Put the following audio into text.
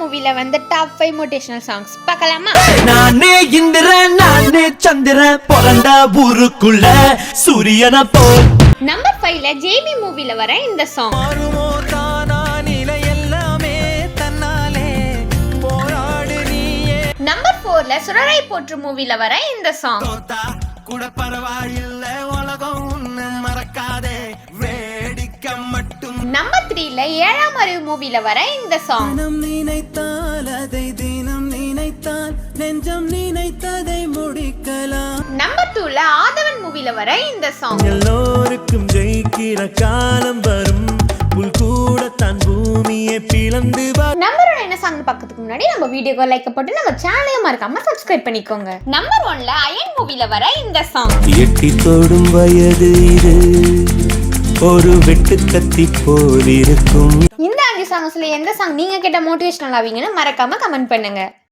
மூவில வந்து top 5 motivational songs பார்க்கலாமா? நானே இந்திரன் நானே சந்திரன் பிறந்த ஊருக்குள்ள சூரியனை போல். நம்பர் 5ல ஜேபி மூவில வர இந்த சாங். நம்பர் 4ல சுரரை போற்று மூவில வர இந்த சாங். கூட பரவாயில்ல உலகம் ஒண்ணு மறக்காதே வேடிக்கை மட்டும். நம்பர் 3ல ஏழாம் அறிவு மூவில வர இந்த சாங். நினைத்தால் அதை தினம் நினைத்தால் நெஞ்சம் நினைத்ததை முடிக்கலாம். நம்பர் 2ல ஆதவன் மூவில வர இந்த சாங். எல்லோருக்கும் ஜெயிக்கிற காலம் வரும் புல் கூட தன் பூமியை பிளந்து. நம்பர் 1 என்ன சாங் பார்க்கிறதுக்கு முன்னாடி நம்ம வீடியோக்கு லைக் போட்டு நம்ம சேனலையும் மறக்காம சப்ஸ்கிரைப் பண்ணிக்கோங்க. நம்பர் 1ல அயன் மூவில வர இந்த சாங். எட்டி தொடும் வயது இது ஒரு வெட்டு கத்தி போல் இருக்கும். இந்த 5 சாங்ஸ்ல எந்த சாங் நீங்க கேட்ட மோட்டிவேஷனல் ஆவீங்கன்னு மறக்காம கமெண்ட் பண்ணுங்க.